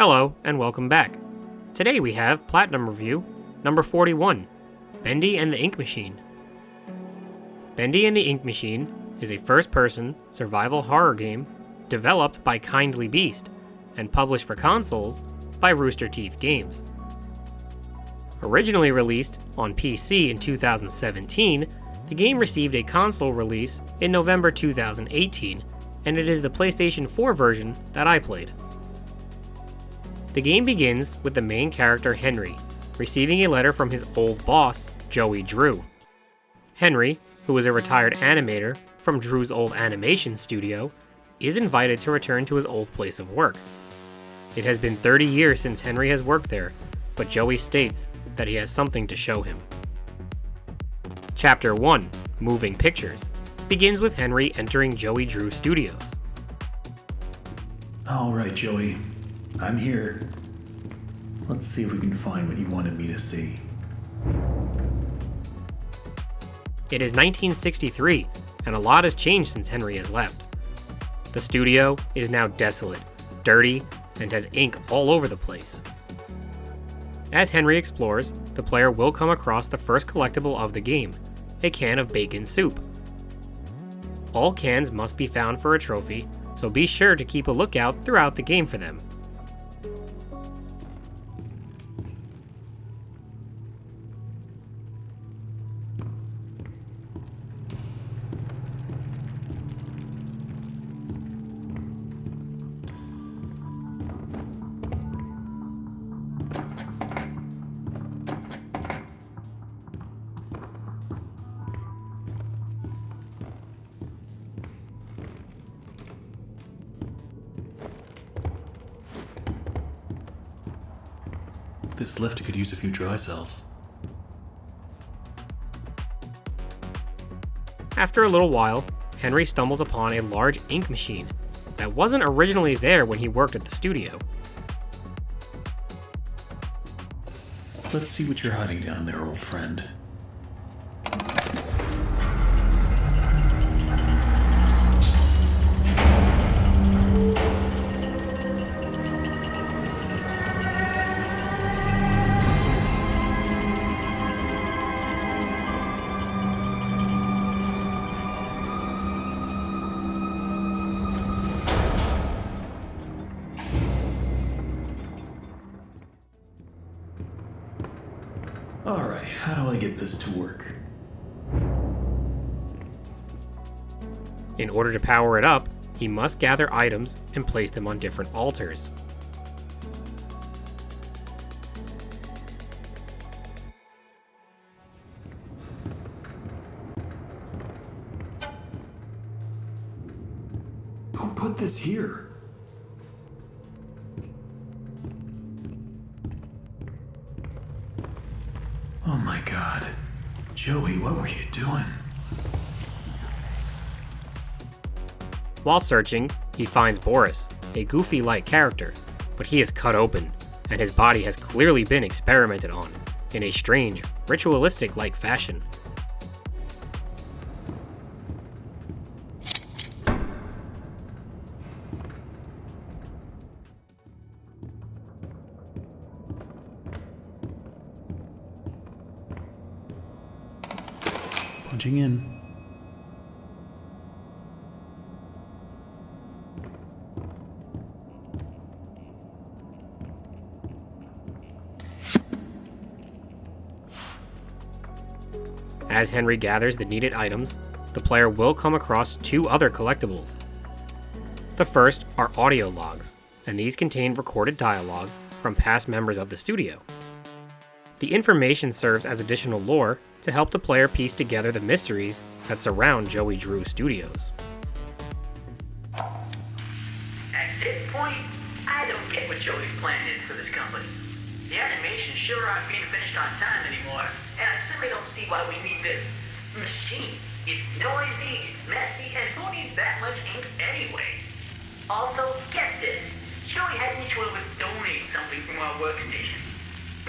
Hello, and welcome back. Today we have Platinum Review, number 41, Bendy and the Ink Machine. Bendy and the Ink Machine is a first-person survival horror game developed by Kindly Beast and published for consoles by Rooster Teeth Games. Originally released on PC in 2017, the game received a console release in November 2018, and it is the PlayStation 4 version that I played. The game begins with the main character Henry receiving a letter from his old boss, Joey Drew. Henry, who is a retired animator from Drew's old animation studio, is invited to return to his old place of work. It has been 30 years since Henry has worked there, but Joey states that he has something to show him. Chapter 1, Moving Pictures, begins with Henry entering Joey Drew Studios. Alright, Joey. I'm here. Let's see if we can find what you wanted me to see. It is 1963, and a lot has changed since Henry has left. The studio is now desolate, dirty, and has ink all over the place. As Henry explores, the player will come across the first collectible of the game, a can of bacon soup. All cans must be found for a trophy, so be sure to keep a lookout throughout the game for them. This lift could use a few dry cells. After a little while, Henry stumbles upon a large ink machine that wasn't originally there when he worked at the studio. Let's see what you're hiding down there, old friend. Alright, how do I get this to work? In order to power it up, he must gather items and place them on different altars. Who put this here? Oh my god. Joey, what were you doing? While searching, he finds Boris, a goofy-like character, but he is cut open, and his body has clearly been experimented on, in a strange, ritualistic-like fashion. Punching in. As Henry gathers the needed items, the player will come across two other collectibles. The first are audio logs, and these contain recorded dialogue from past members of the studio. The information serves as additional lore to help the player piece together the mysteries that surround Joey Drew Studios. At this point, I don't get what Joey's plan is for this company. The animations sure aren't being finished on time anymore, and I simply don't see why we need this machine. It's noisy, it's messy, and who needs that much ink anyway? Also, get this. Joey had each one of us donate something from our workstation.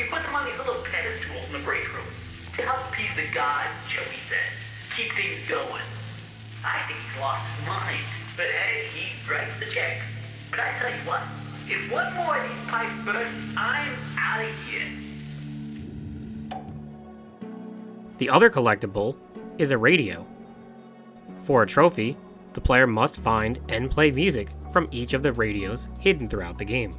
We put them on these little pedestals in the break room to help appease the gods, Joey says. Keep things going. I think he's lost his mind. But hey, he writes the checks. But I tell you what, If one more of these pipes burst, I'm out of here. The other collectible is a radio. For a trophy, the player must find and play music from each of the radios hidden throughout the game.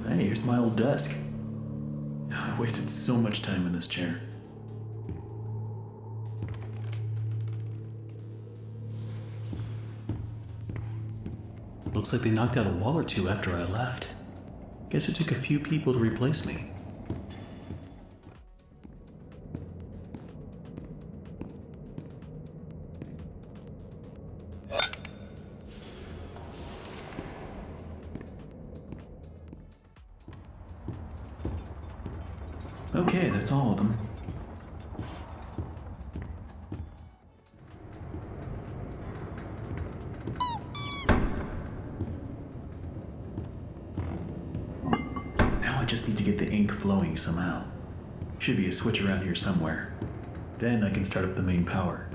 Hey, here's my old desk. I wasted so much time in this chair. Looks like they knocked out a wall or two after I left. Guess it took a few people to replace me. Okay, that's all of them. Now I just need to get the ink flowing somehow. Should be a switch around here somewhere. Then I can start up the main power.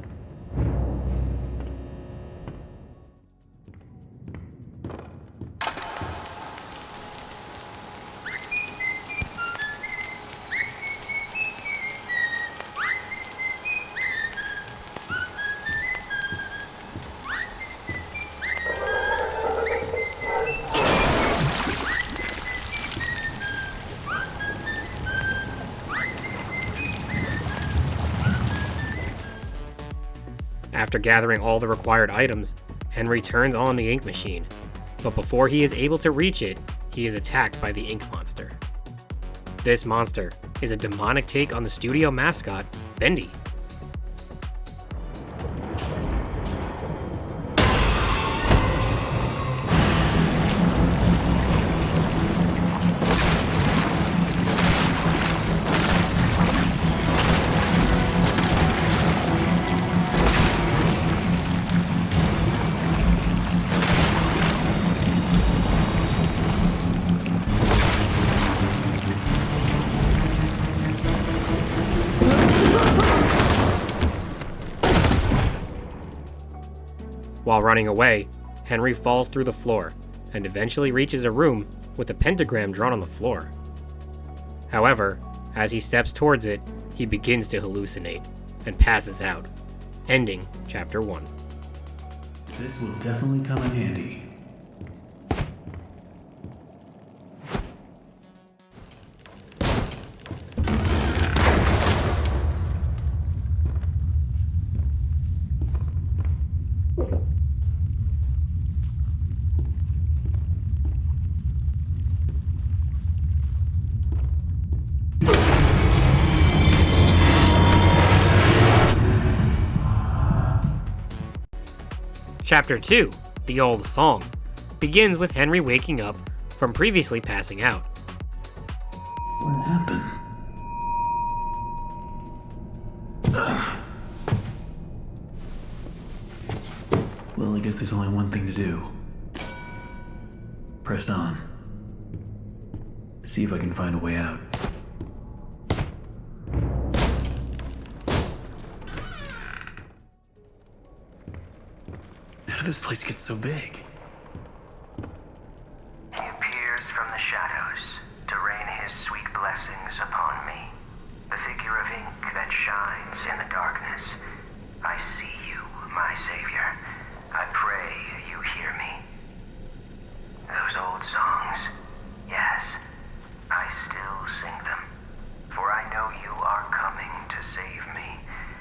After gathering all the required items, Henry turns on the ink machine, but before he is able to reach it, he is attacked by the ink monster. This monster is a demonic take on the studio mascot, Bendy. While running away, Henry falls through the floor and eventually reaches a room with a pentagram drawn on the floor. However, as he steps towards it, he begins to hallucinate and passes out, ending Chapter 1. This will definitely come in handy. Chapter 2, The Old Song, begins with Henry waking up from previously passing out. What happened? Well, I guess there's only one thing to do. Press on. See if I can find a way out. How did this place get so big? He appears from the shadows to rain his sweet blessings upon me. The figure of ink that shines in the darkness. I see you, my savior. I pray you hear me. Those old songs, yes, I still sing them. For I know you are coming to save me,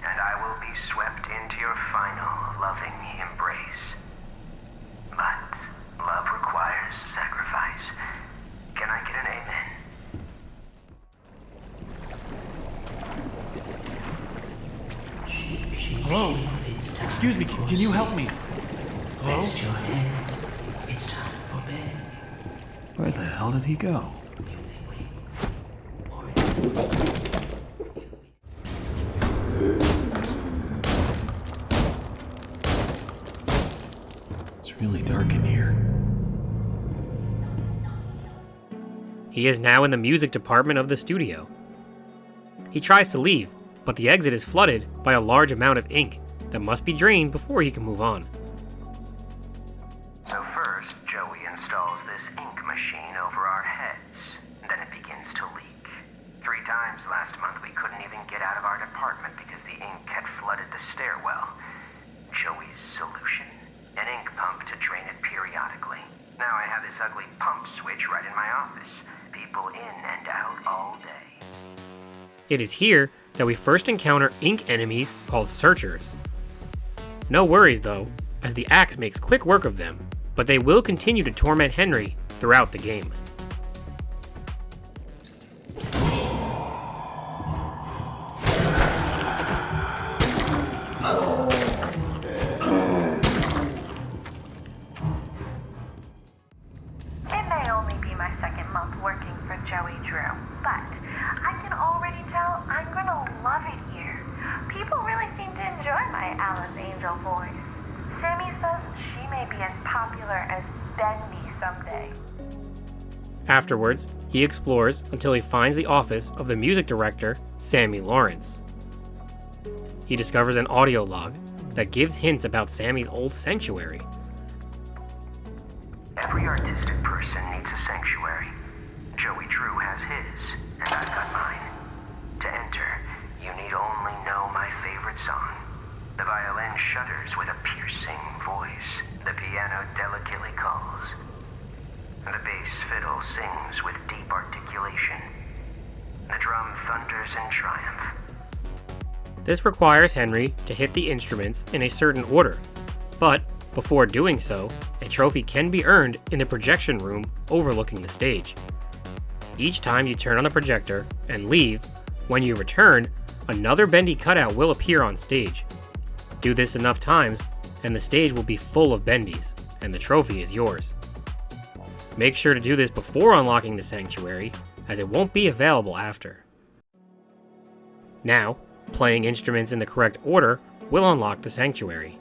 and I will be swept into your final loving embrace. But love requires sacrifice. Can I get an amen? Hello? Excuse me, can you help me? Hello? Rest your head. It's time for bed. Where the hell did he go? You may wait. Or It's really dark in here. He is now in the music department of the studio. He tries to leave, but the exit is flooded by a large amount of ink that must be drained before he can move on. So first, Joey installs this ink machine over our heads. Then it begins to leak. 3 times last month we couldn't even get out of our department because the ink had flooded the stairwell. Joey's solution? An ink pump to drain it periodically. Now I have this ugly pump switch right in my office. People in and out all day. It is here that we first encounter ink enemies called searchers. No worries though, as the axe makes quick work of them, but they will continue to torment Henry throughout the game. It may only be my second month working for Joey Drew, but I can already tell I'm gonna love it here. People really seem to enjoy my Alice Angel voice. Sammy says she may be as popular as Bendy someday. Afterwards, he explores until he finds the office of the music director, Sammy Lawrence. He discovers an audio log that gives hints about Sammy's old sanctuary. Every artistic person needs a sanctuary. Joey Drew has his, and I've got mine. To enter, you need only know my favorite song. The violin shudders with a piercing voice. The piano delicately calls. The bass fiddle sings with deep articulation. The drum thunders in triumph. This requires Henry to hit the instruments in a certain order, but before doing so, a trophy can be earned in the projection room overlooking the stage. Each time you turn on a projector and leave, when you return, another Bendy cutout will appear on stage. Do this enough times, and the stage will be full of Bendys, and the trophy is yours. Make sure to do this before unlocking the sanctuary, as it won't be available after. Now, playing instruments in the correct order will unlock the sanctuary.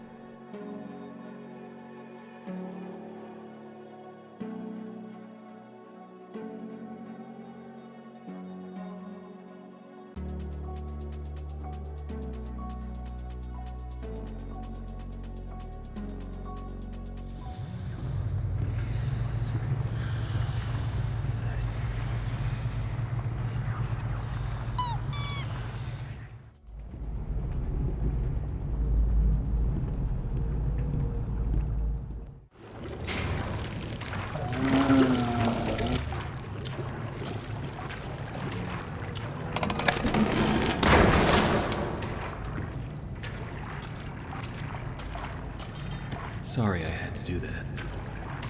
Sorry I had to do that.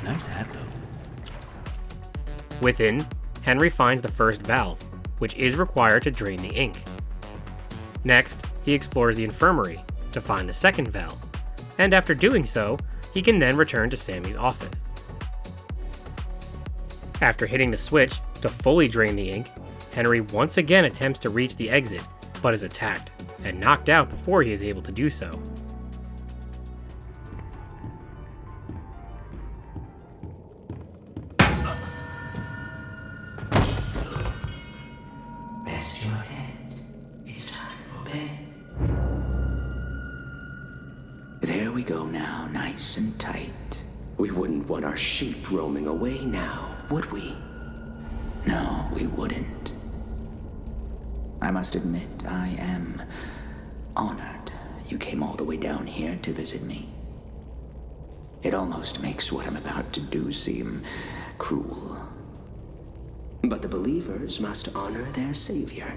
Nice hat, though. Within, Henry finds the first valve, which is required to drain the ink. Next, he explores the infirmary to find the second valve, and after doing so, he can then return to Sammy's office. After hitting the switch to fully drain the ink, Henry once again attempts to reach the exit, but is attacked and knocked out before he is able to do so. Rest your head. It's time for bed. There we go now, nice and tight. We wouldn't want our sheep roaming away now, would we? No, we wouldn't. I must admit, I am honored you came all the way down here to visit me. It almost makes what I'm about to do seem cruel. But the believers must honor their savior.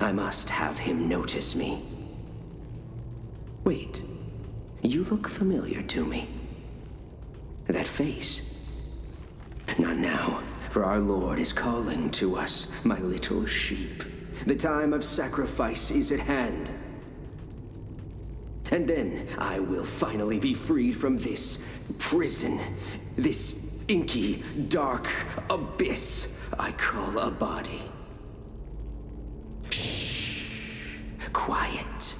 I must have him notice me. Wait, you look familiar to me. That face. Not now, for our Lord is calling to us, my little sheep. The time of sacrifice is at hand. And then I will finally be freed from this prison, this inky, dark abyss I call a body. Shh. Quiet.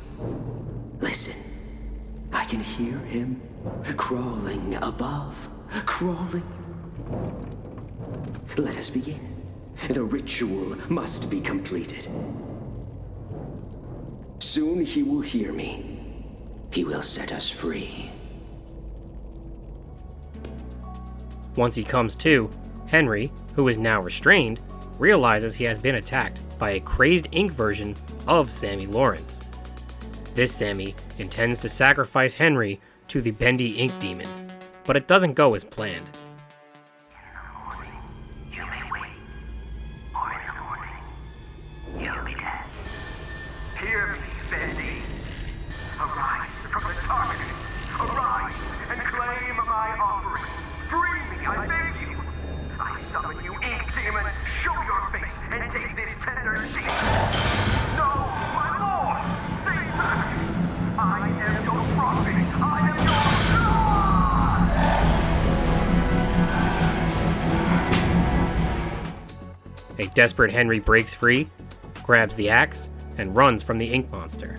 Listen. I can hear him crawling above. Crawling. Let us begin. The ritual must be completed. Soon he will hear me. He will set us free. Once he comes to, Henry, who is now restrained, realizes he has been attacked by a crazed ink version of Sammy Lawrence. This Sammy intends to sacrifice Henry to the Bendy ink demon, but it doesn't go as planned. In the morning, you may wait. Or in the morning, you'll be dead. Hear me, Bendy. Arise from the darkness. Arise and claim my offering. Free me, I beg you. I summon you, ink demon. Show your face and take this tender sheet. No, my lord, stay back. I am your prophet. I am your God. A desperate Henry breaks free, grabs the axe, and runs from the ink monster.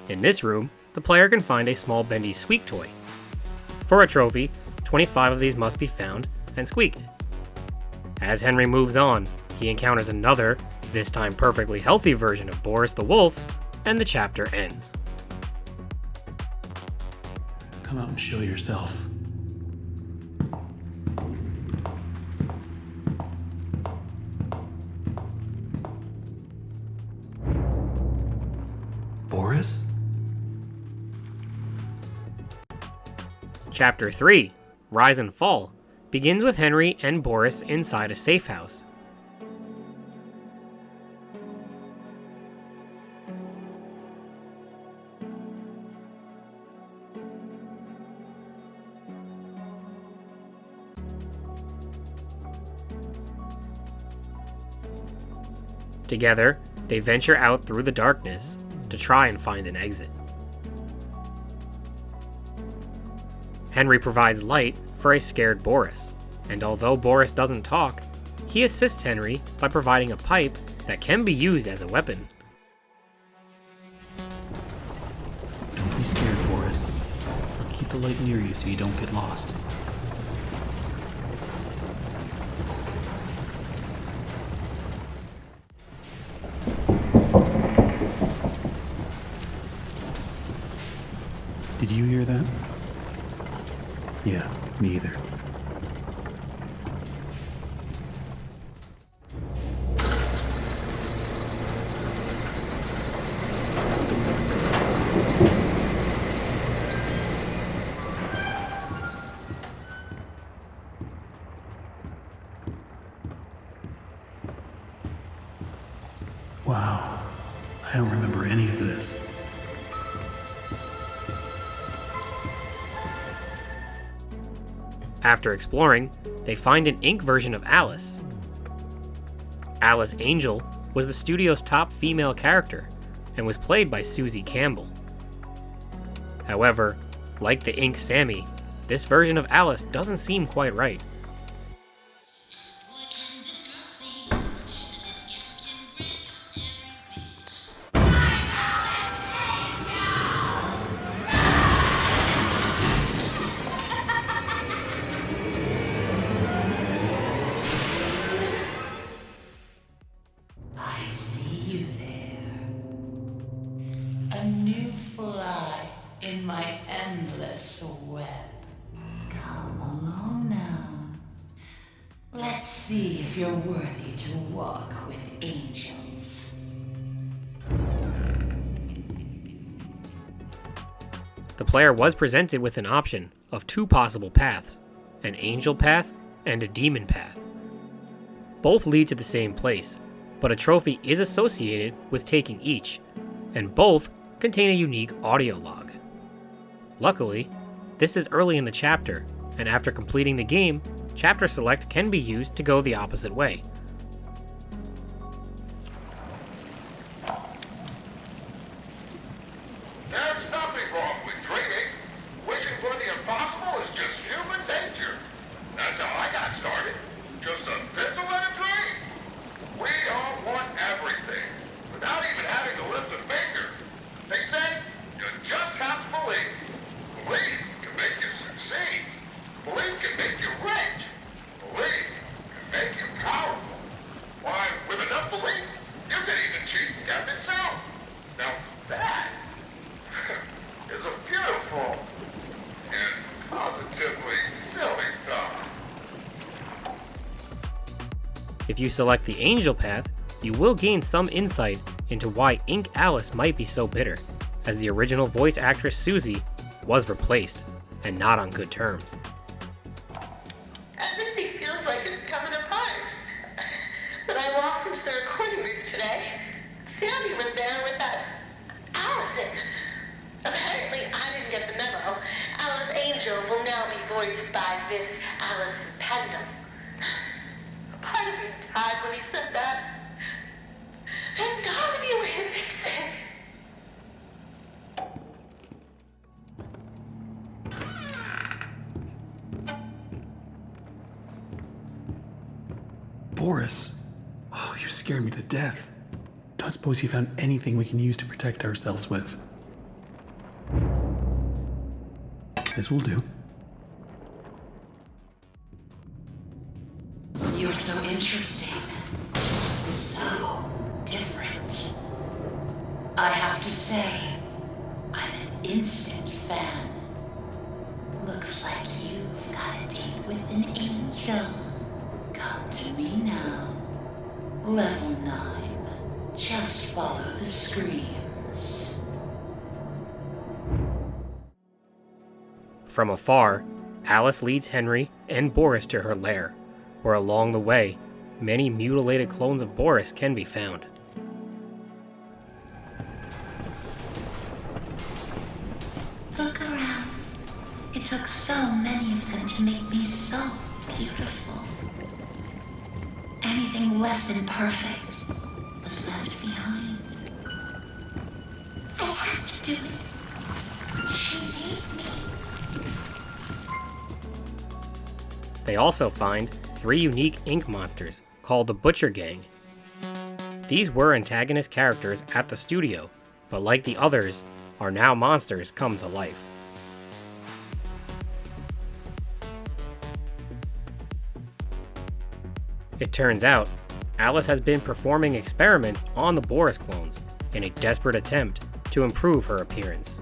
In this room, the player can find a small Bendy squeak toy. For a trophy, 25 of these must be found and squeaked. As Henry moves on, he encounters another, this time perfectly healthy version of Boris the Wolf, and the chapter ends. Come out and show yourself. Boris? Chapter 3, Rise and Fall, begins with Henry and Boris inside a safe house. Together, they venture out through the darkness to try and find an exit. Henry provides light for a scared Boris, and although Boris doesn't talk, he assists Henry by providing a pipe that can be used as a weapon. Don't be scared, Boris. I'll keep the light near you so you don't get lost. Did you hear that? Yeah, me either. Wow, I don't remember any of this. After exploring, they find an ink version of Alice. Alice Angel was the studio's top female character and was played by Susie Campbell. However, like the ink Sammy, this version of Alice doesn't seem quite right. I see you there. A new fly in my endless web. Come along now. Let's see if you're worthy to walk with angels. The player was presented with an option of two possible paths, an angel path and a demon path. Both lead to the same place, but a trophy is associated with taking each, and both contain a unique audio log. Luckily, this is early in the chapter, and after completing the game, chapter select can be used to go the opposite way. There's nothing wrong with dreaming. Wishing for the impossible is just human nature. That's how I got started. Just a pencil and a dream. We all want everything, without even having to lift a finger. They say you just have to believe. Believe can make you succeed. Believe can make you rich. Believe can make you powerful. Why, with enough belief, you can even cheat death itself. Now that is a beautiful and positively silly thought. If you select the Angel path, you will gain some insight into why Ink Alice might be so bitter, as the original voice actress Susie was replaced, and not on good terms. Everything feels like it's coming apart. When I walked into the recording booth today, Sandy was there with that Allison. Apparently, I didn't get the memo. Alice Angel will now be voiced by Miss Allison Pendle. A part of me died when he said that. There's gotta be a way to fix this. Boris! Oh, you scared me to death. Don't suppose you found anything we can use to protect ourselves with. This will do. You're so interesting. So different. I have to say, I'm an instant fan. Looks like you've got a date with an angel. Come to me now. Level 9. Just follow the screams. From afar, Alice leads Henry and Boris to her lair, where along the way, many mutilated clones of Boris can be found. Look around. It took so many of them to make me so beautiful. Anything less than perfect was left behind. I had to do it. She made me. They also find 3 unique ink monsters called the Butcher Gang. These were antagonist characters at the studio, but like the others, are now monsters come to life. It turns out, Alice has been performing experiments on the Boris clones in a desperate attempt to improve her appearance.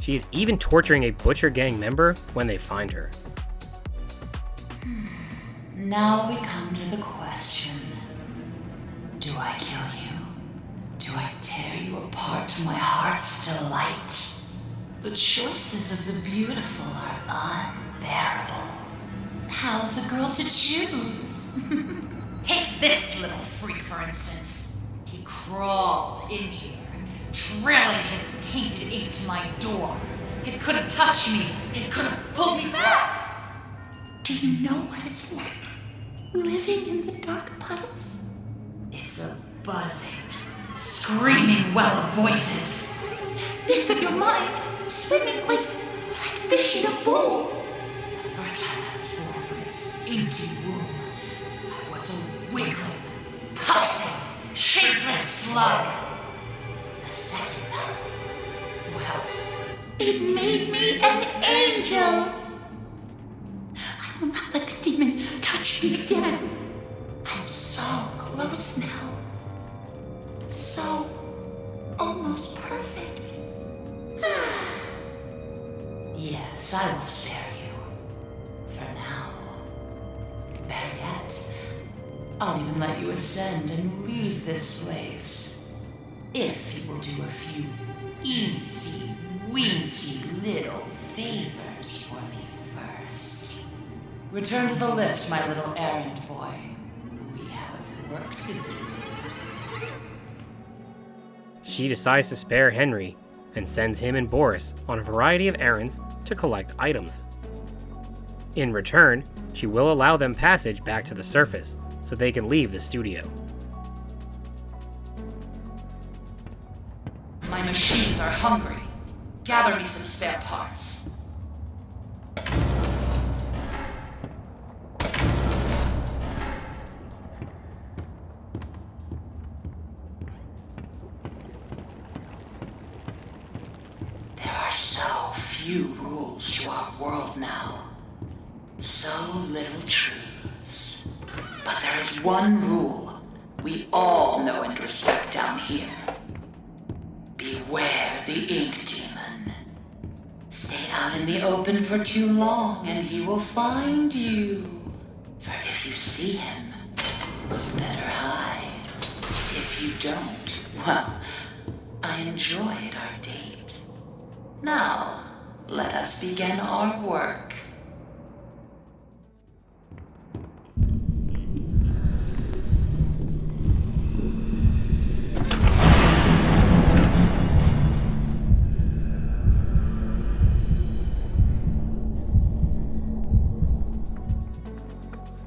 She is even torturing a Butcher Gang member when they find her. Now we come to the question. Do I kill you? Do I tear you apart to my heart's delight? The choices of the beautiful are unbearable. How's a girl to choose? Take this little freak, for instance. He crawled in here, trailing his tainted ink to my door. It could have touched me. It could have pulled me back. Do you know what it's like? Living in the dark puddles? It's a buzzing, screaming well of voices. Bits of your mind swimming like fish in a bowl. The first time I was born from its inky womb, I was a wiggling, pulsing, shapeless slug. The second time, well, it made me an angel. I will not let the demon touch me again. I'm so close now. So almost perfect. Yes, I will spare you. For now. Better yet, I'll even let you ascend and leave this place. If you will do a few eensy, weensy little favors for me first. Return to the lift, my little errand boy. We have work to do. She decides to spare Henry and sends him and Boris on a variety of errands to collect items. In return, she will allow them passage back to the surface so they can leave the studio. My machines are hungry. Gather me some spare parts. There are so few rules to our world now. So little truths. But there is one rule we all know and respect down here. Beware the ink demon. Stay out in the open for too long and he will find you. For if you see him, you better hide. If you don't, well, I enjoyed our date. Now, let us begin our work.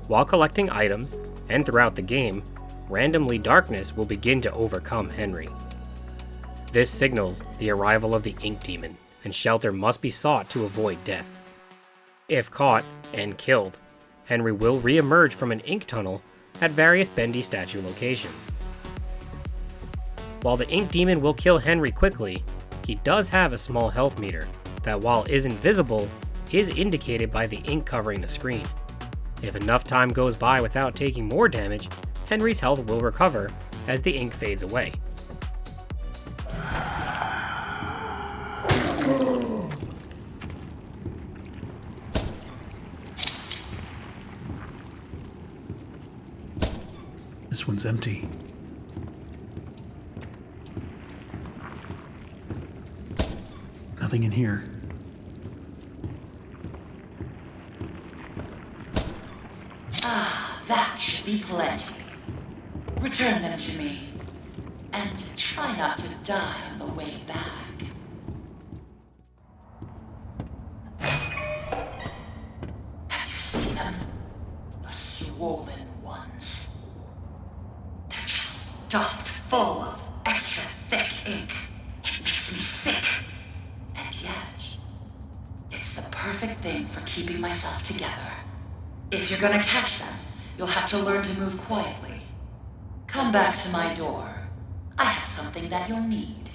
While collecting items, and throughout the game, randomly darkness will begin to overcome Henry. This signals the arrival of the Ink Demon, and shelter must be sought to avoid death. If caught and killed, Henry will re-emerge from an ink tunnel at various Bendy statue locations. While the Ink Demon will kill Henry quickly, he does have a small health meter that, while is invisible, is indicated by the ink covering the screen. If enough time goes by without taking more damage, Henry's health will recover as the ink fades away. This one's empty. Nothing in here. That should be plenty. Return them to me. And try not to die on the way back. Have you seen them? The swollen ones. They're just stuffed full of extra thick ink. It makes me sick. And yet, it's the perfect thing for keeping myself together. If you're gonna catch them, you'll have to learn to move quietly. Come back to my door. I have something that you'll need.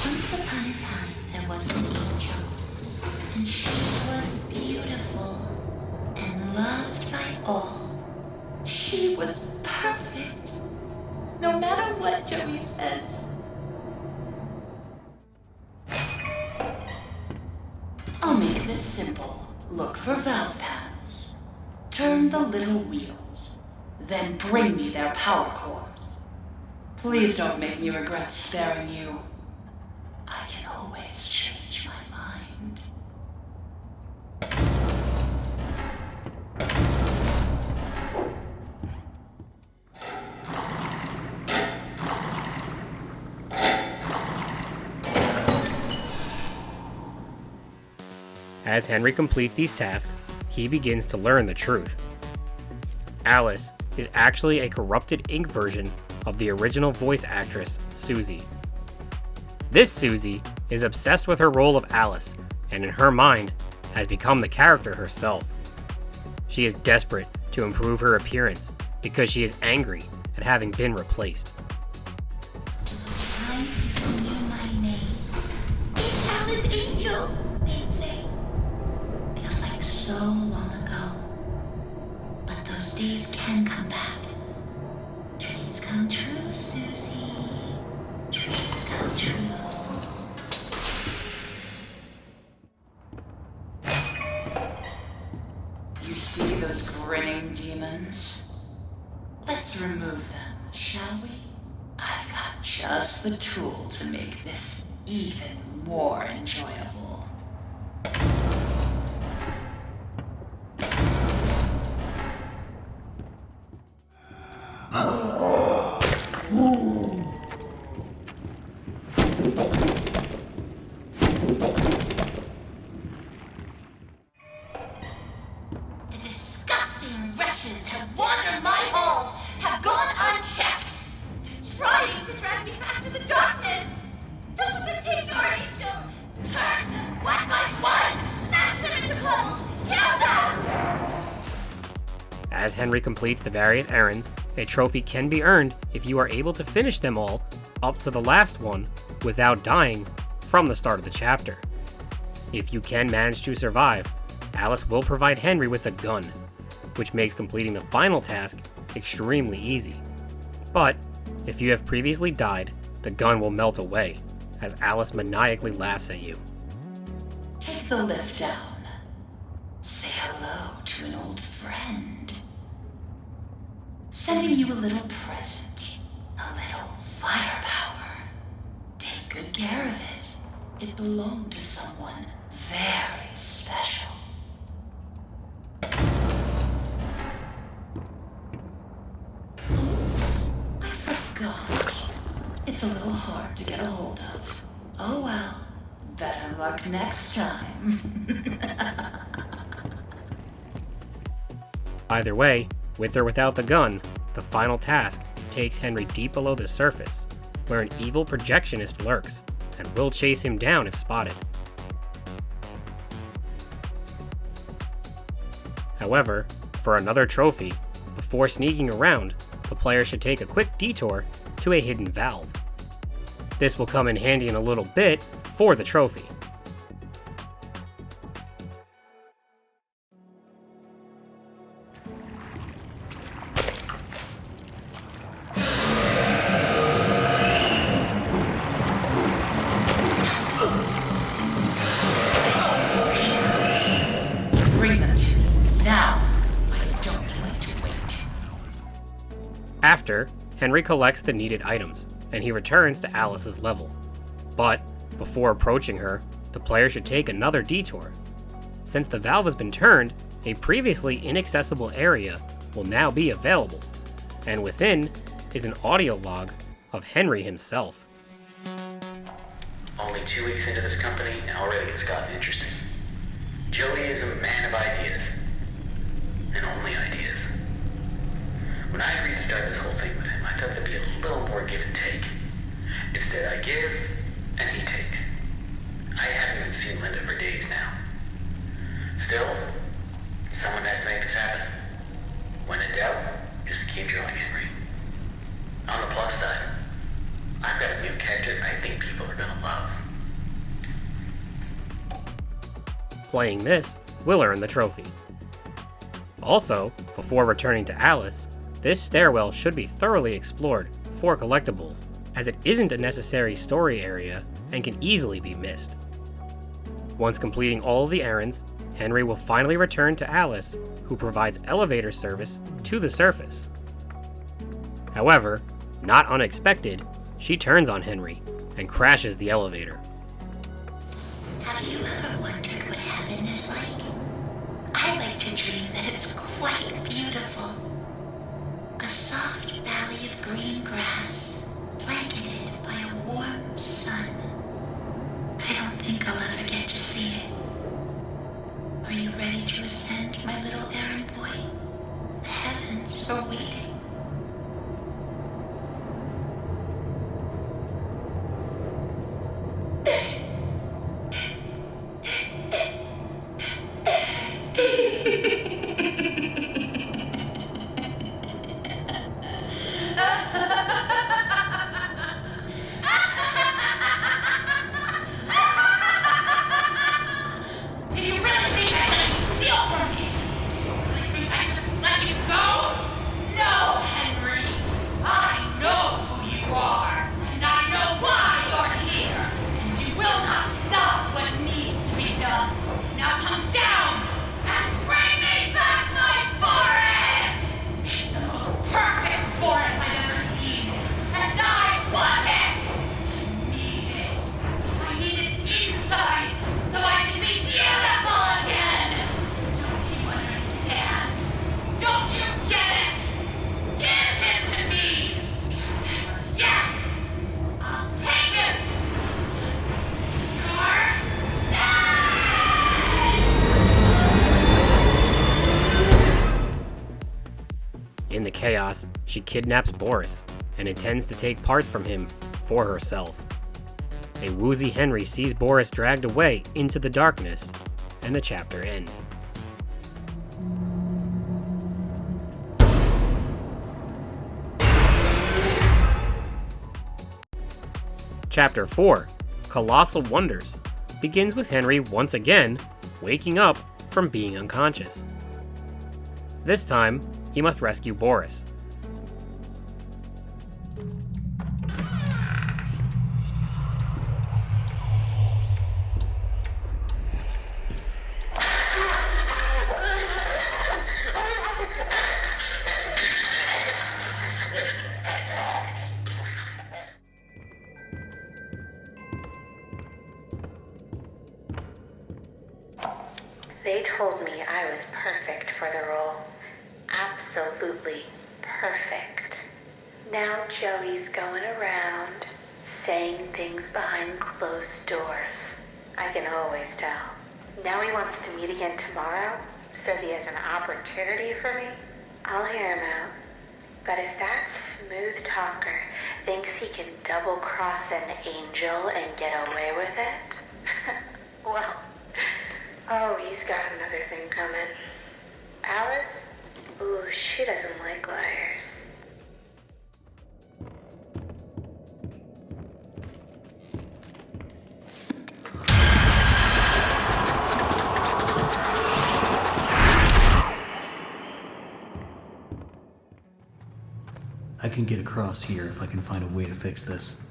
Once upon a time, there was an angel, and she was beautiful and loved by all. She was perfect. No matter what Joey says. I'll make this simple. Look for valve pads. Turn the little wheels. Then bring me their power cores. Please don't make me regret sparing you. I can always change my mind. As Henry completes these tasks, he begins to learn the truth. Alice is actually a corrupted ink version of the original voice actress, Susie. This Susie is obsessed with her role of Alice, and in her mind, has become the character herself. She is desperate to improve her appearance because she is angry at having been replaced. Time to know my name. It's Alice Angel, they'd say. Feels like so long ago. But those days can come back. Dreams come true, Susie. Dreams come true. You see those grinning demons? Let's remove them, shall we? I've got just the tool to make this even more enjoyable. The disgusting wretches have wandered my halls, have gone unchecked. They're trying to drag me back to the darkness. Don't let them take your angel. Hurt them one by one. Smash them into puddles. Kill them. As Henry completes the various errands, a trophy can be earned if you are able to finish them all up to the last one without dying from the start of the chapter. If you can manage to survive, Alice will provide Henry with a gun, which makes completing the final task extremely easy. But if you have previously died, the gun will melt away, as Alice maniacally laughs at you. Take the lift down. Say hello to an old friend. Sending you a little present, a little firepower. Take good care of it. It belonged to someone very special. Oops, I forgot. It's a little hard to get a hold of. Oh well, better luck next time. Either way, with or without the gun, the final task takes Henry deep below the surface, where an evil projectionist lurks, and will chase him down if spotted. However, for another trophy, before sneaking around, the player should take a quick detour to a hidden valve. This will come in handy in a little bit for the trophy. Bring them to me now. I don't like to wait. After, Henry collects the needed items, and he returns to Alice's level. But, before approaching her, the player should take another detour. Since the valve has been turned, a previously inaccessible area will now be available, and within is an audio log of Henry himself. Only 2 weeks into this company, and already it's gotten interesting. Joey is a man of ideas. And only ideas. When I agreed to start this whole thing with him, I thought there'd be a little more give and take. Instead, I give, and he takes. I haven't even seen Linda for days now. Still, someone has to make this happen. When in doubt, just keep drawing, Henry. On the plus side, I've got a new character I think people are gonna love. Playing this will earn the trophy. Also, before returning to Alice, this stairwell should be thoroughly explored for collectibles, as it isn't a necessary story area and can easily be missed. Once completing all of the errands, Henry will finally return to Alice, who provides elevator service to the surface. However, not unexpected, she turns on Henry and crashes the elevator. Have you ever wondered what heaven is like? I like to dream that it's quite beautiful. A soft valley of green grass, blanketed by a warm sun. I don't think I'll ever get to see it. Are you ready to ascend, my little errand boy? The heavens are waiting. Did you really think I could steal from me? You think I just let you go? No! chaos, she kidnaps Boris and intends to take parts from him for herself. A woozy Henry sees Boris dragged away into the darkness, and the chapter ends. Chapter 4, Colossal Wonders, begins with Henry once again waking up from being unconscious. This time, he must rescue Boris. They told me I was perfect for the role. Absolutely perfect. Now Joey's going around saying things behind closed doors. I can always tell. Now he wants to meet again tomorrow. Says he has an opportunity for me. I'll hear him out. But if that smooth talker thinks he can double-cross an angel and get away with it, well, oh, he's got another thing coming. Alice? Ooh, she doesn't like liars. I can get across here if I can find a way to fix this.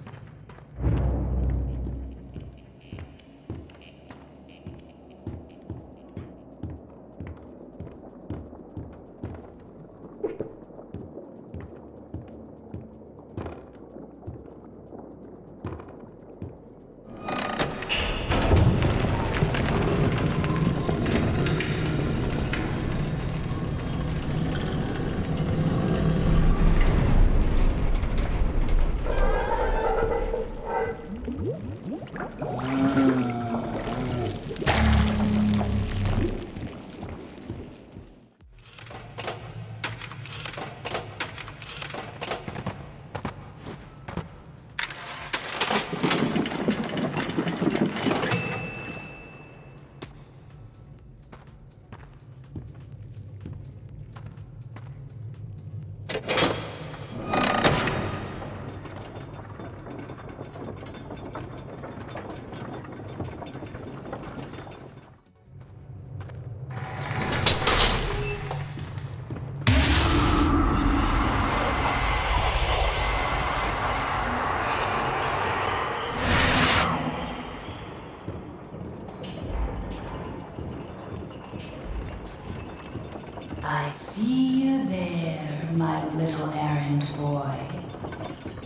I see you there, my little errand boy.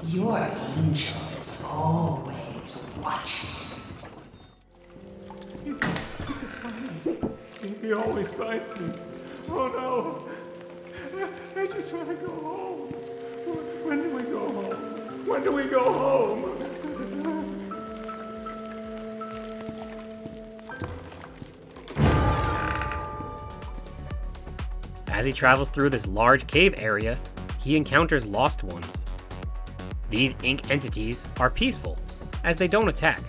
Your angel is always watching. He always finds me. Oh no! I just want to go home. When do we go home? When do we go home? As he travels through this large cave area, he encounters lost ones. These ink entities are peaceful, as they don't attack.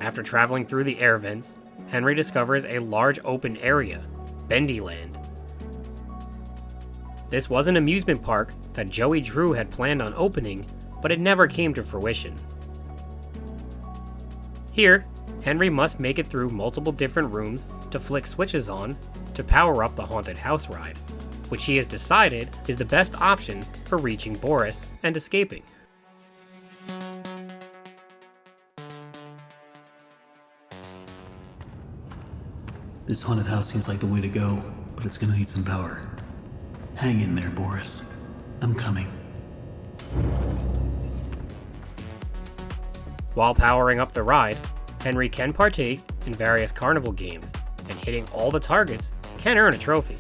After traveling through the air vents, Henry discovers a large open area, Bendy Land. This was an amusement park that Joey Drew had planned on opening, but it never came to fruition. Here, Henry must make it through multiple different rooms to flick switches on to power up the haunted house ride, which he has decided is the best option for reaching Boris and escaping. This haunted house seems like the way to go, but it's gonna need some power. Hang in there, Boris. I'm coming. While powering up the ride, Henry can partake in various carnival games, and hitting all the targets can earn a trophy.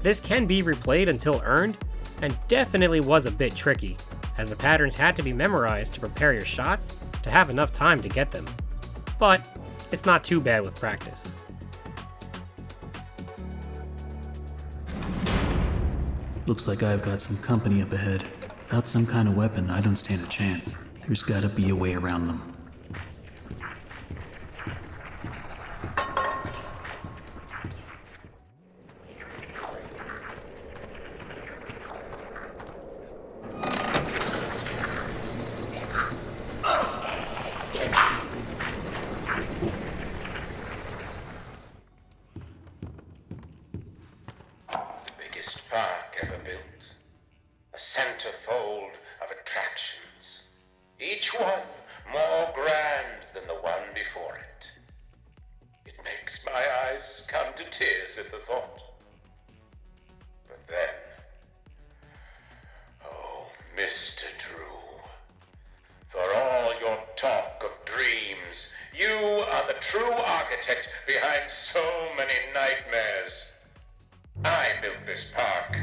This can be replayed until earned, and definitely was a bit tricky, as the patterns had to be memorized to prepare your shots to have enough time to get them. But it's not too bad with practice. Looks like I've got some company up ahead. Without some kind of weapon, I don't stand a chance. There's gotta be a way around them. Park ever built. A centerfold of attractions. Each one more grand than the one before it. It makes my eyes come to tears at the thought. But then, oh, Mr. Drew, for all your talk of dreams, you are the true architect behind so many nightmares. I built this park.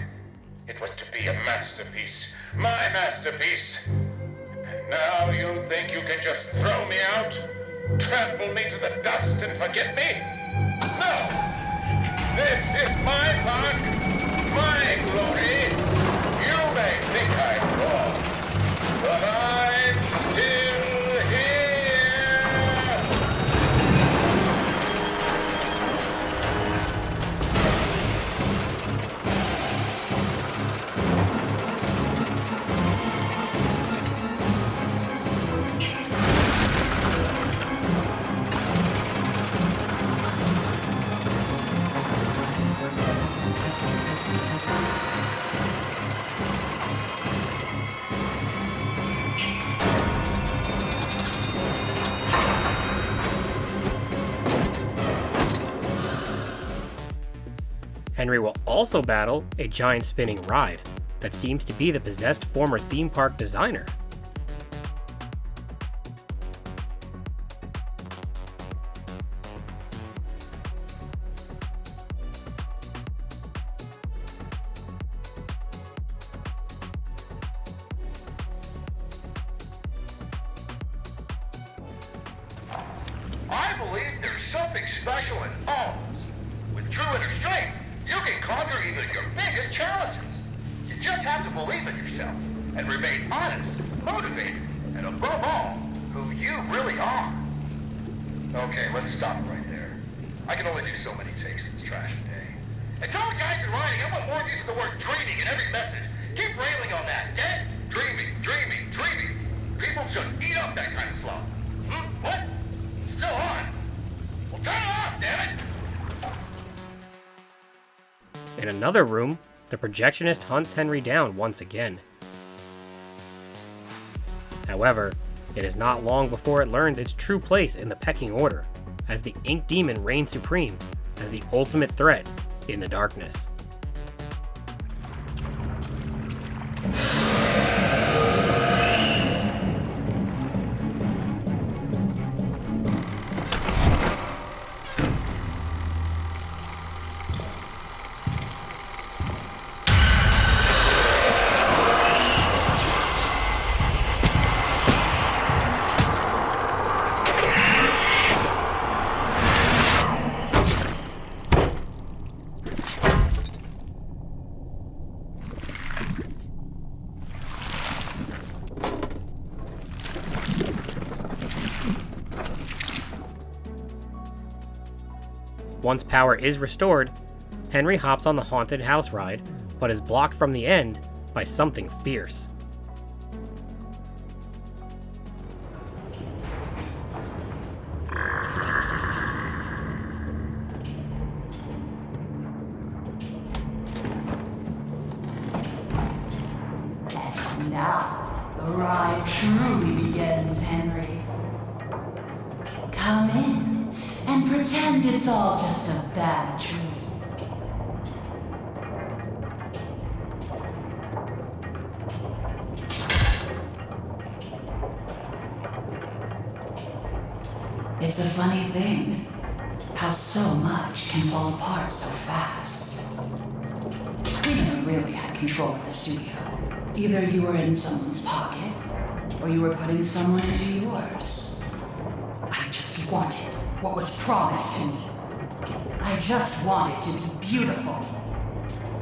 It was to be a masterpiece. My masterpiece. And now you think you can just throw me out? Trample me to the dust and forget me? No! This is my park. My glory. You may think I'm gone, but I'm still here. Henry will also battle a giant spinning ride that seems to be the possessed former theme park designer. I believe there's something special in all of us. With true inner strength, you can conquer even your biggest challenges. You just have to believe in yourself and remain honest, motivated, and above all, who you really are. Okay, let's stop right there. I can only do so many takes of this trash a day. And tell the guys in writing I want more use of the word dreaming in every message. Keep railing on that, okay? Dreaming, dreaming, dreaming. People just eat up that kind of slop. What? Still on? Well, turn it off, damn it! In another room, the projectionist hunts Henry down once again. However, it is not long before it learns its true place in the pecking order, as the Ink Demon reigns supreme as the ultimate threat in the darkness. Once power is restored, Henry hops on the haunted house ride, but is blocked from the end by something fierce. And now, the ride truly begins, Henry. Come in and pretend it's all just a bad dream. It's a funny thing, how so much can fall apart so fast. We never really had control at the studio. Either you were in someone's pocket, or you were putting someone into yours. I just wanted what was promised to me. I just wanted to be beautiful.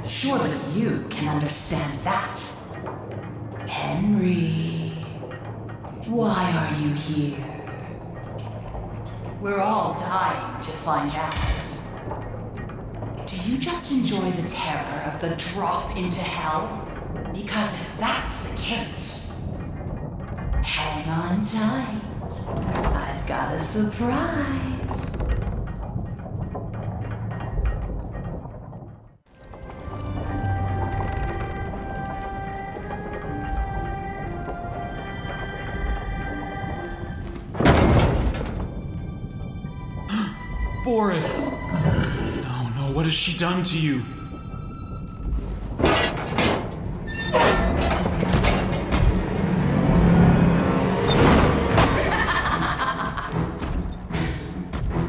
Surely you can understand that. Henry, why are you here? We're all dying to find out. Do you just enjoy the terror of the drop into hell? Because if that's the case, hang on tight. I've got a surprise. Boris! Oh no, what has she done to you?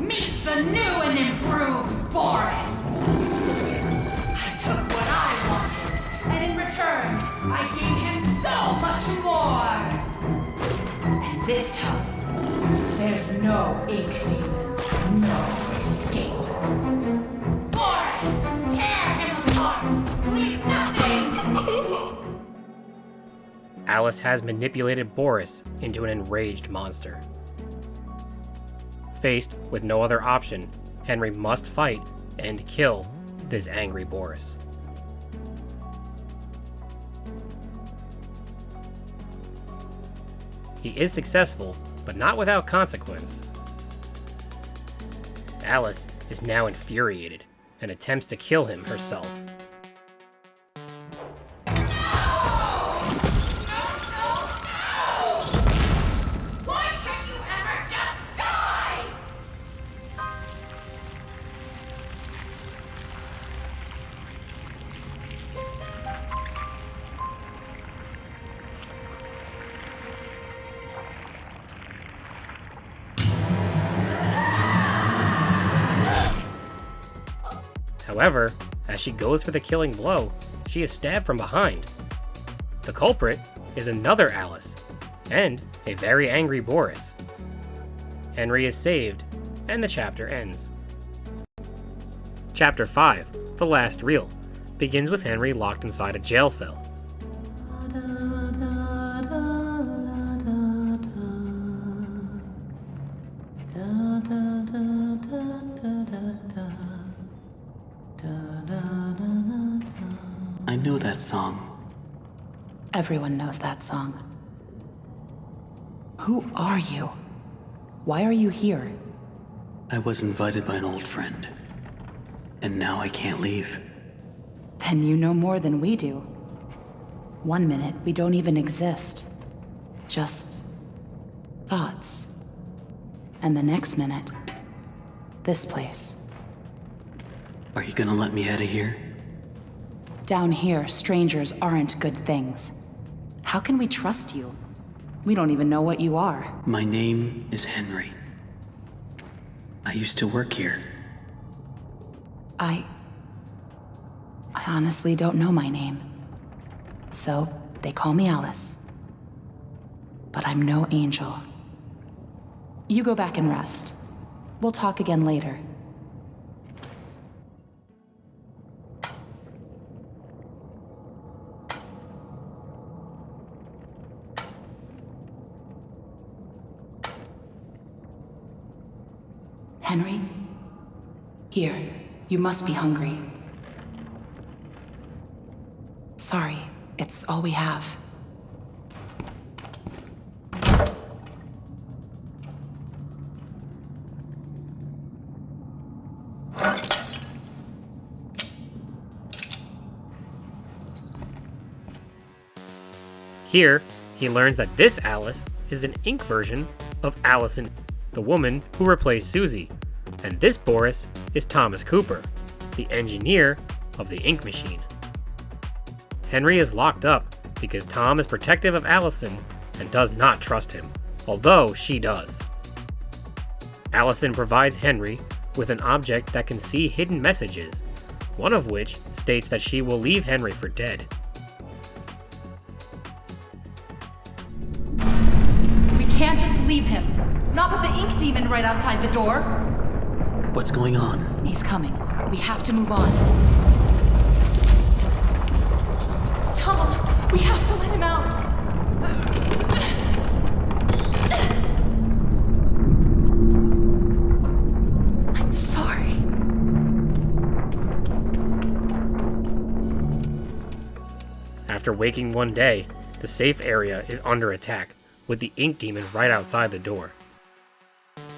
Meet the new and improved Boris! I took what I wanted, and in return, I gave him so much more! And this time, there's no ink deal, no escape. Boris, tear him apart! Leave nothing! Alice has manipulated Boris into an enraged monster. Faced with no other option, Henry must fight and kill this angry Boris. He is successful, but not without consequence. Alice is now infuriated and attempts to kill him herself. Why can't you ever just die? However, as she goes for the killing blow, she is stabbed from behind. The culprit is another Alice, and a very angry Boris. Henry is saved, and the chapter ends. Chapter 5, The Last Reel, begins with Henry locked inside a jail cell. I know that song. Everyone knows that song. Who are you? Why are you here? I was invited by an old friend. And now I can't leave. Then you know more than we do. 1 minute, we don't even exist. Just thoughts. And the next minute, this place. Are you gonna let me out of here? Down here, strangers aren't good things. How can we trust you? We don't even know what you are. My name is Henry. I used to work here. I honestly don't know my name. So, they call me Alice. But I'm no angel. You go back and rest. We'll talk again later. Henry? Here, you must be hungry. Sorry, it's all we have. Here, he learns that this Alice is an ink version of Allison, the woman who replaced Susie, and this Boris is Thomas Cooper, the engineer of the ink machine. Henry is locked up because Tom is protective of Allison and does not trust him, although she does. Allison provides Henry with an object that can see hidden messages, one of which states that she will leave Henry for dead. We can't just leave him. Not with the ink demon right outside the door. What's going on? He's coming. We have to move on. Tom, we have to let him out. I'm sorry. After waking one day, the safe area is under attack, with the ink demon right outside the door.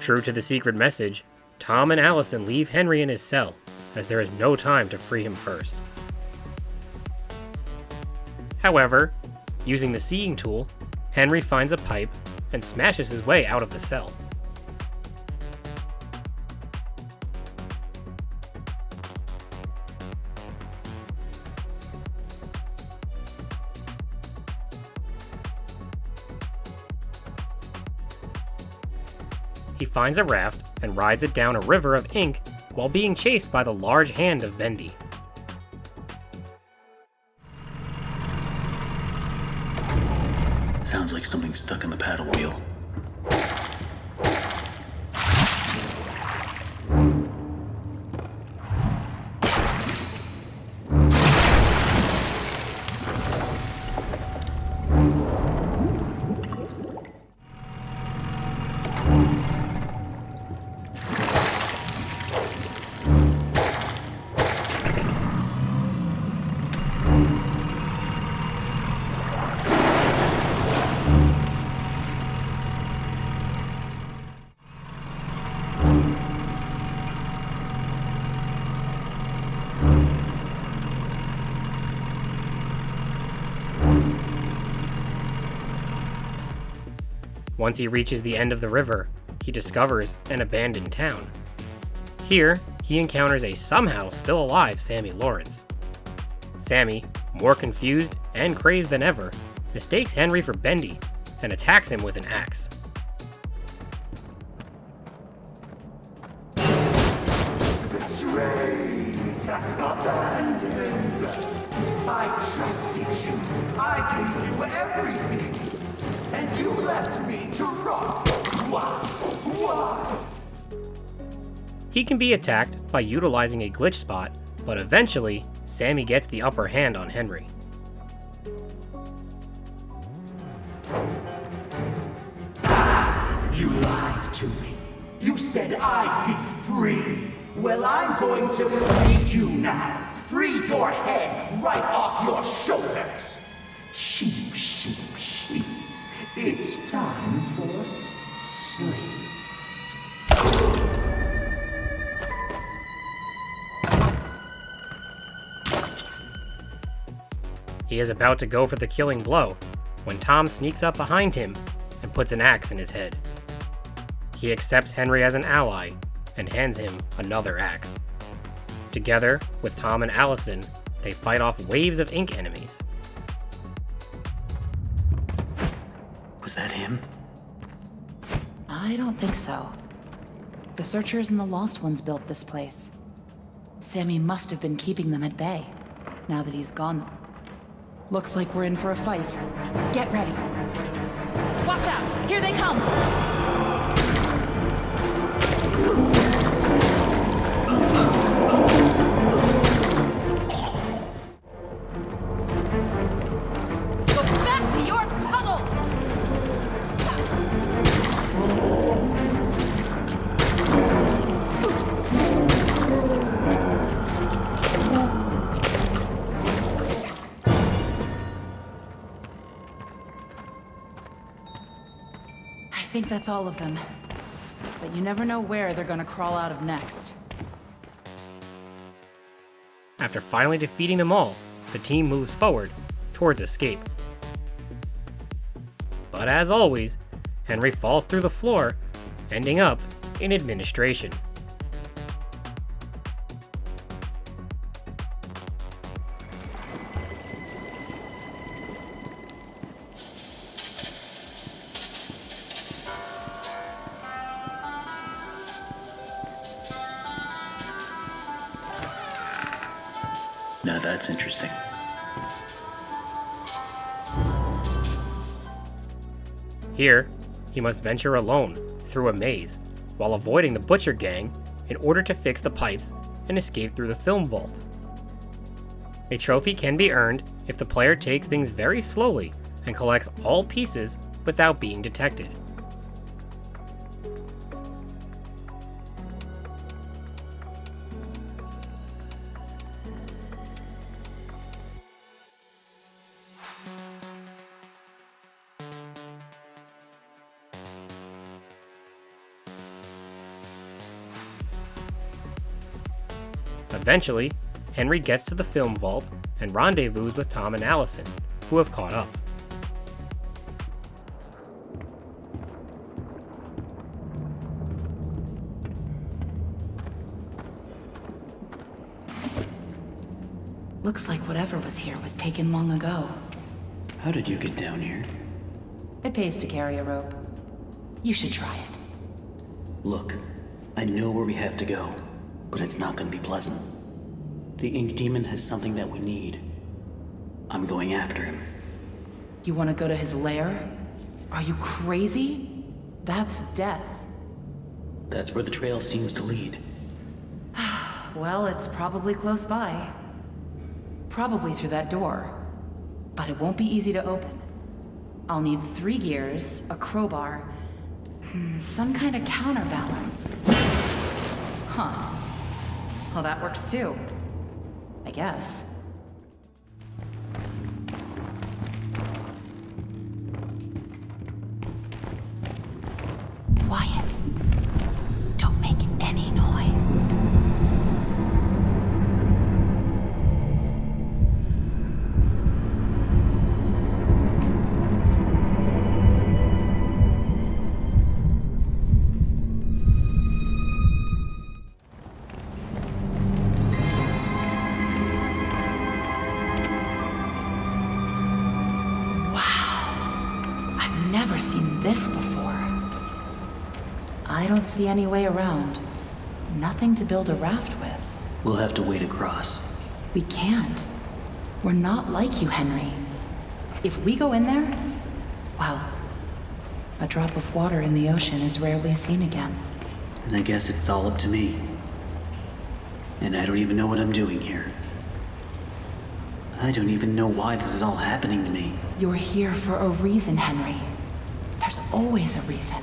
True to the secret message, Tom and Allison leave Henry in his cell, as there is no time to free him first. However, using the seeing tool, Henry finds a pipe and smashes his way out of the cell. He finds a raft and rides it down a river of ink while being chased by the large hand of Bendy. Sounds like something stuck in the paddle wheel. Once he reaches the end of the river, he discovers an abandoned town. Here, he encounters a somehow still alive Sammy Lawrence. Sammy, more confused and crazed than ever, mistakes Henry for Bendy and attacks him with an axe. Betrayed, abandoned. I trusted you. I gave you everything. And you left me to rot. Why? He can be attacked by utilizing a glitch spot, but eventually, Sammy gets the upper hand on Henry. You lied to me. You said I'd be free. Well, I'm going to free you now. Free your head right off your shoulders. Sheep, sheep, sheep. It's time for sleep. He is about to go for the killing blow when Tom sneaks up behind him and puts an axe in his head. He accepts Henry as an ally and hands him another axe. Together with Tom and Allison, they fight off waves of ink enemies. Was that him? I don't think so. The Searchers and the Lost Ones built this place. Sammy must have been keeping them at bay, now that he's gone. Looks like we're in for a fight. Get ready. Watch out! Here they come! Go back to your puddles! I think that's all of them. But you never know where they're gonna crawl out of next. After finally defeating them all, the team moves forward towards escape. But as always, Henry falls through the floor, ending up in administration. Now that's interesting. Here, he must venture alone through a maze while avoiding the Butcher Gang in order to fix the pipes and escape through the film vault. A trophy can be earned if the player takes things very slowly and collects all pieces without being detected. Eventually, Henry gets to the film vault and rendezvous with Tom and Allison, who have caught up. Looks like whatever was here was taken long ago. How did you get down here? It pays to carry a rope. You should try it. Look, I know where we have to go, but it's not gonna be pleasant. The Ink Demon has something that we need. I'm going after him. You want to go to his lair? Are you crazy? That's death. That's where the trail seems to lead. Well, it's probably close by. Probably through that door. But it won't be easy to open. I'll need 3 gears, a crowbar, some kind of counterbalance. Huh. Well, that works too. I guess. Quiet. Don't make any noise. Never seen this before. I don't see any way around. Nothing to build a raft with. We'll have to wade across. We can't. We're not like you, Henry. If we go in there, well, a drop of water in the ocean is rarely seen again. And I guess it's all up to me. And I don't even know what I'm doing here. I don't even know why this is all happening to me. You're here for a reason, Henry. There's always a reason.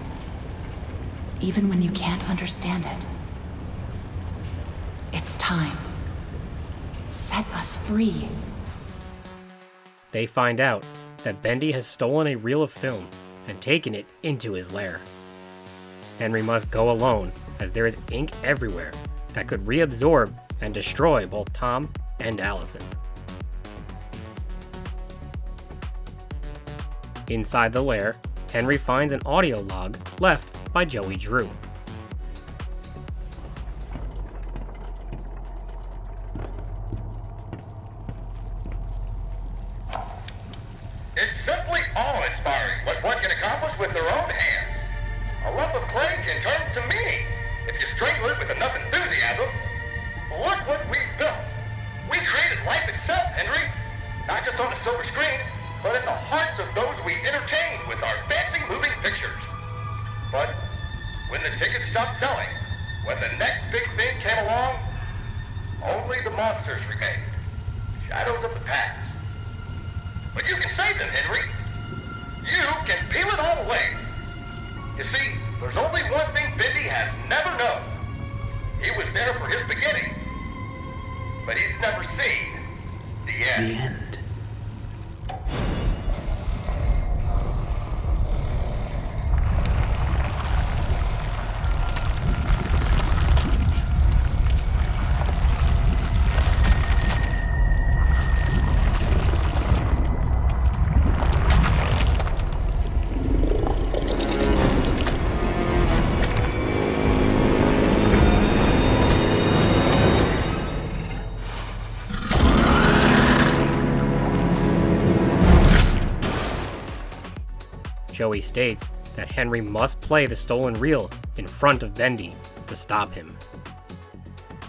Even when you can't understand it. It's time. Set us free. They find out that Bendy has stolen a reel of film and taken it into his lair. Henry must go alone, as there is ink everywhere that could reabsorb and destroy both Tom and Allison. Inside the lair, Henry finds an audio log left by Joey Drew. It's simply awe-inspiring what one can accomplish with their own hands. A lump of clay can turn to meaning if you strangle it with enough enthusiasm. Look what we've built. We created life itself, Henry. Not just on a silver screen, but in the hearts of those we entertained with our fancy moving pictures. But when the tickets stopped selling, when the next big thing came along, only the monsters remained. Shadows of the past. But you can save them, Henry. You can peel it all away. You see, there's only one thing Bendy has never known. He was there for his beginning, but he's never seen the end. The end. Joey states that Henry must play the stolen reel in front of Bendy to stop him.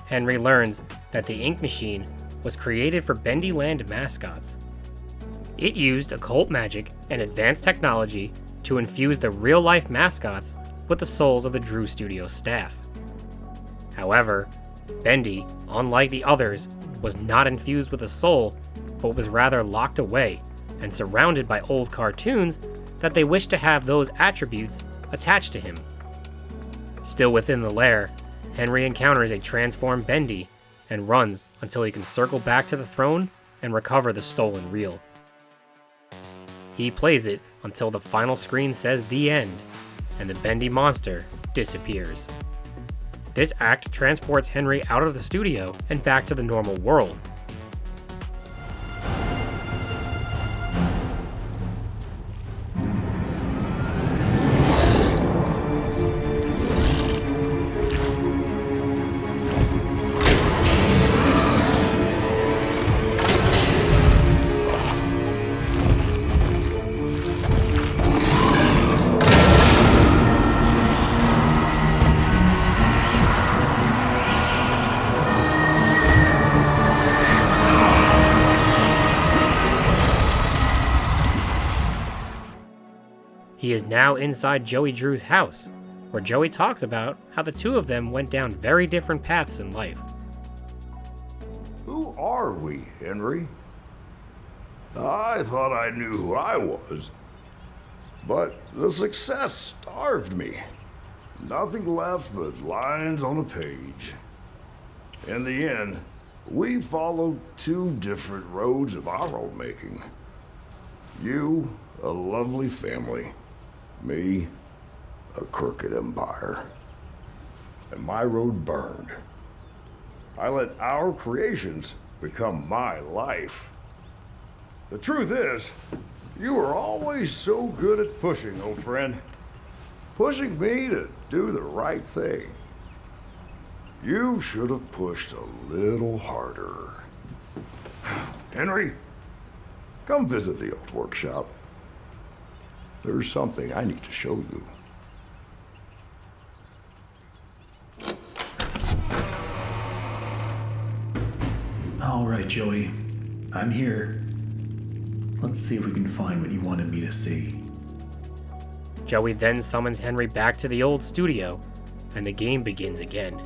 Henry learns that the ink machine was created for Bendy Land mascots. It used occult magic and advanced technology to infuse the real-life mascots with the souls of the Drew Studio staff. However, Bendy, unlike the others, was not infused with a soul, but was rather locked away and surrounded by old cartoons that they wished to have those attributes attached to him. Still within the lair, Henry encounters a transformed Bendy and runs until he can circle back to the throne and recover the stolen reel. He plays it until the final screen says the end, and the Bendy monster disappears. This act transports Henry out of the studio and back to the normal world. He is now inside Joey Drew's house, where Joey talks about how the two of them went down very different paths in life. Who are we, Henry? I thought I knew who I was, but the success starved me. Nothing left but lines on a page. In the end, we followed two different roads of our own making. You, a lovely family. Me, a crooked empire. And my road burned. I let our creations become my life. The truth is, you were always so good at pushing, old friend. Pushing me to do the right thing. You should have pushed a little harder. Henry, come visit the old workshop. There's something I need to show you. All right, Joey. I'm here. Let's see if we can find what you wanted me to see. Joey then summons Henry back to the old studio, and the game begins again.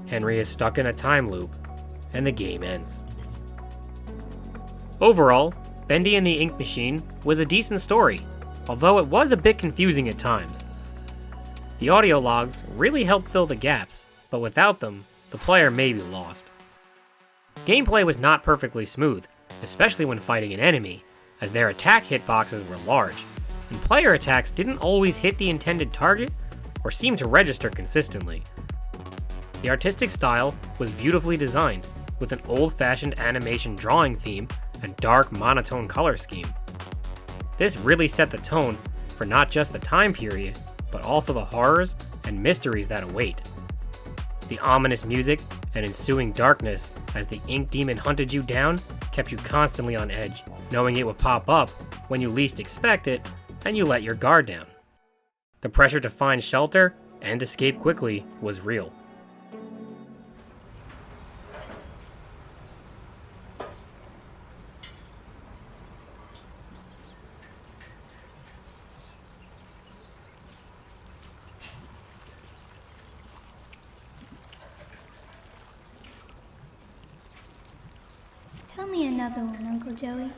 Henry is stuck in a time loop, and the game ends. Overall, Bendy and the Ink Machine was a decent story, although it was a bit confusing at times. The audio logs really helped fill the gaps, but without them, the player may be lost. Gameplay was not perfectly smooth, especially when fighting an enemy, as their attack hitboxes were large, and player attacks didn't always hit the intended target or seem to register consistently. The artistic style was beautifully designed, with an old-fashioned animation drawing theme and dark monotone color scheme. This really set the tone for not just the time period, but also the horrors and mysteries that await. The ominous music and ensuing darkness as the ink demon hunted you down kept you constantly on edge, knowing it would pop up when you least expect it, and you let your guard down. The pressure to find shelter and escape quickly was real. Tell me another one, Uncle Joey.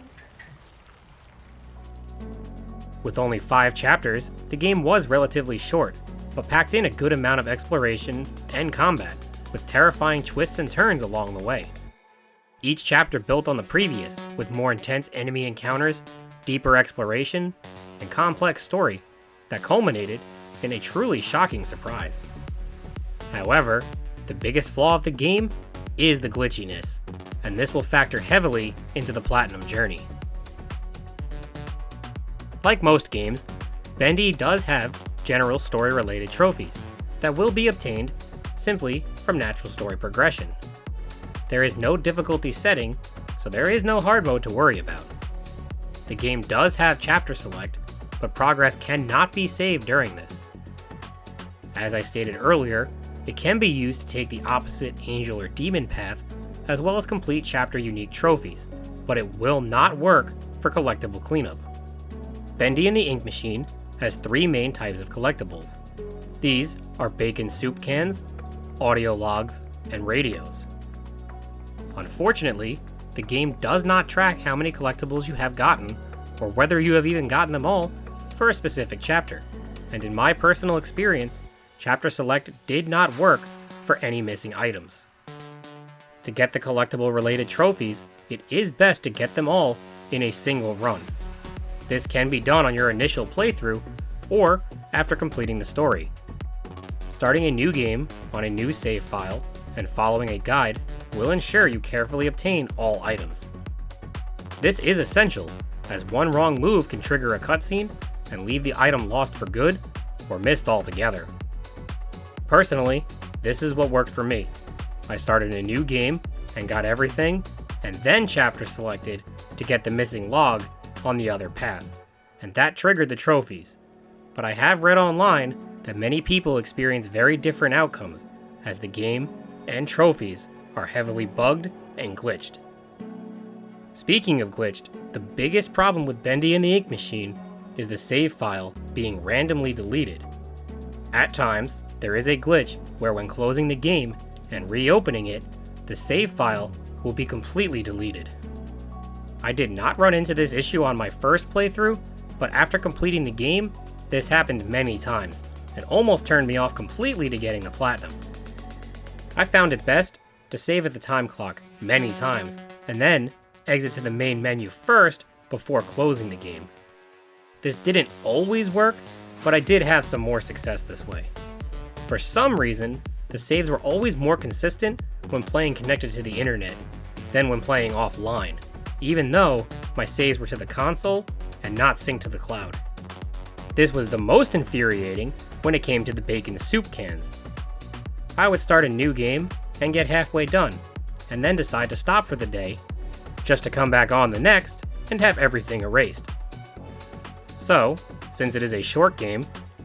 With only 5 chapters, the game was relatively short, but packed in a good amount of exploration and combat, with terrifying twists and turns along the way. Each chapter built on the previous, with more intense enemy encounters, deeper exploration, and complex story that culminated in a truly shocking surprise. However, the biggest flaw of the game is the glitchiness, and this will factor heavily into the Platinum journey. Like most games, Bendy does have general story-related trophies that will be obtained simply from natural story progression. There is no difficulty setting, so there is no hard mode to worry about. The game does have chapter select, but progress cannot be saved during this. As I stated earlier, it can be used to take the opposite angel or demon path, as well as complete chapter unique trophies, but it will not work for collectible cleanup. Bendy and the Ink Machine has 3 main types of collectibles. These are bacon soup cans, audio logs, and radios. Unfortunately, the game does not track how many collectibles you have gotten, or whether you have even gotten them all, for a specific chapter, and in my personal experience, Chapter Select did not work for any missing items. To get the collectible related trophies, it is best to get them all in a single run. This can be done on your initial playthrough, or after completing the story. Starting a new game on a new save file and following a guide will ensure you carefully obtain all items. This is essential, as one wrong move can trigger a cutscene and leave the item lost for good or missed altogether. Personally, this is what worked for me. I started a new game and got everything, and then chapter selected to get the missing log on the other path, and that triggered the trophies. But I have read online that many people experience very different outcomes, as the game and trophies are heavily bugged and glitched. Speaking of glitched, the biggest problem with Bendy and the Ink Machine is the save file being randomly deleted. At times, there is a glitch where when closing the game and reopening it, the save file will be completely deleted. I did not run into this issue on my first playthrough, but after completing the game, this happened many times, and almost turned me off completely to getting the platinum. I found it best to save at the time clock many times, and then exit to the main menu first before closing the game. This didn't always work, but I did have some more success this way. For some reason, the saves were always more consistent when playing connected to the internet than when playing offline, even though my saves were to the console and not synced to the cloud. This was the most infuriating when it came to the bacon soup cans. I would start a new game and get halfway done, and then decide to stop for the day, just to come back on the next and have everything erased. So, since it is a short game,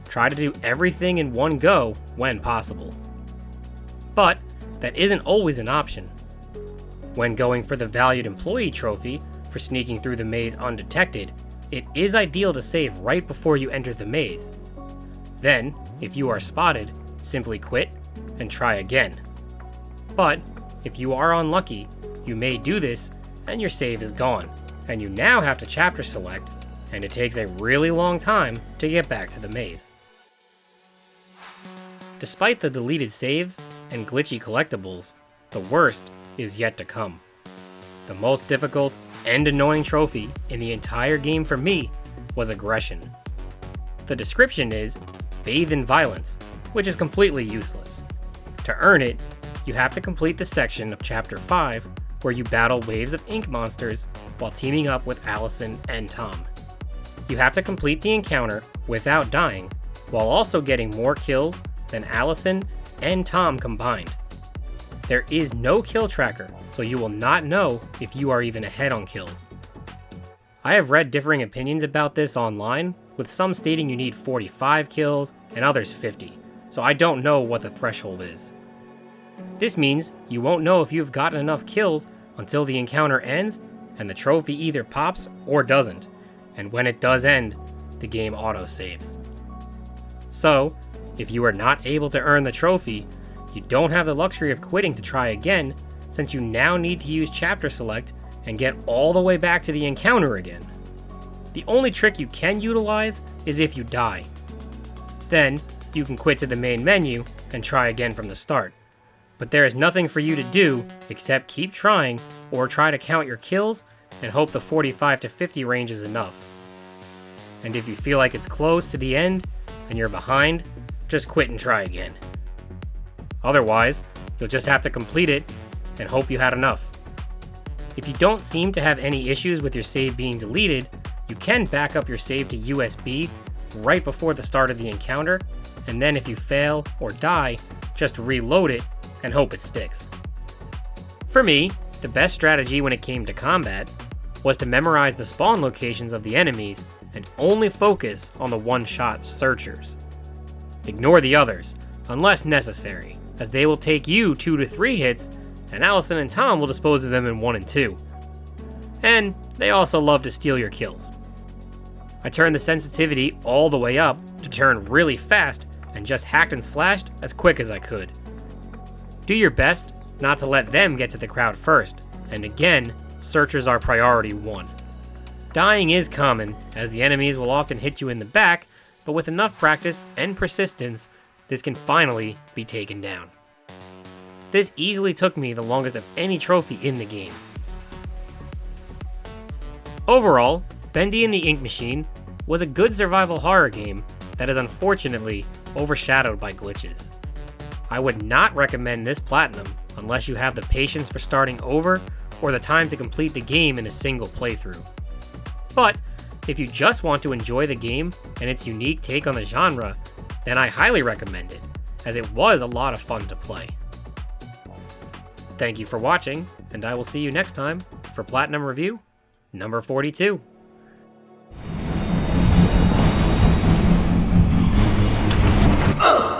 try to do everything in one go when possible. But that isn't always an option. When going for the Valued Employee trophy for sneaking through the maze undetected, it is ideal to save right before you enter the maze. Then, if you are spotted, simply quit and try again. But if you are unlucky, you may do this and your save is gone, and you now have to chapter select, and it takes a really long time to get back to the maze. Despite the deleted saves and glitchy collectibles, the worst is yet to come. The most difficult and annoying trophy in the entire game for me was Aggression. The description is Bathe in Violence, which is completely useless. To earn it, you have to complete the section of Chapter 5 where you battle waves of ink monsters while teaming up with Allison and Tom. You have to complete the encounter without dying, while also getting more kills than Allison and Tom combined. There is no kill tracker, so you will not know if you are even ahead on kills. I have read differing opinions about this online, with some stating you need 45 kills and others 50, so I don't know what the threshold is. This means you won't know if you have gotten enough kills until the encounter ends and the trophy either pops or doesn't, and when it does end, the game auto-saves. So, if you are not able to earn the trophy, you don't have the luxury of quitting to try again, since you now need to use chapter select and get all the way back to the encounter again. The only trick you can utilize is if you die. Then, you can quit to the main menu and try again from the start. But there is nothing for you to do except keep trying or try to count your kills and hope the 45 to 50 range is enough. And if you feel like it's close to the end and you're behind, just quit and try again. Otherwise, you'll just have to complete it and hope you had enough. If you don't seem to have any issues with your save being deleted, you can back up your save to USB right before the start of the encounter, and then if you fail or die, just reload it and hope it sticks. For me, the best strategy when it came to combat was to memorize the spawn locations of the enemies and only focus on the one-shot searchers. Ignore the others, unless necessary, as they will take you 2 to 3 hits and Allison and Tom will dispose of them in 1 and 2. And they also love to steal your kills. I turned the sensitivity all the way up to turn really fast and just hacked and slashed as quick as I could. Do your best not to let them get to the crowd first, and again, searchers are priority 1. Dying is common, as the enemies will often hit you in the back, but with enough practice and persistence, this can finally be taken down. This easily took me the longest of any trophy in the game. Overall, Bendy and the Ink Machine was a good survival horror game that is unfortunately overshadowed by glitches. I would not recommend this platinum unless you have the patience for starting over or the time to complete the game in a single playthrough. But if you just want to enjoy the game and its unique take on the genre, then I highly recommend it, as it was a lot of fun to play. Thank you for watching, and I will see you next time for Platinum Review number 42. Ugh!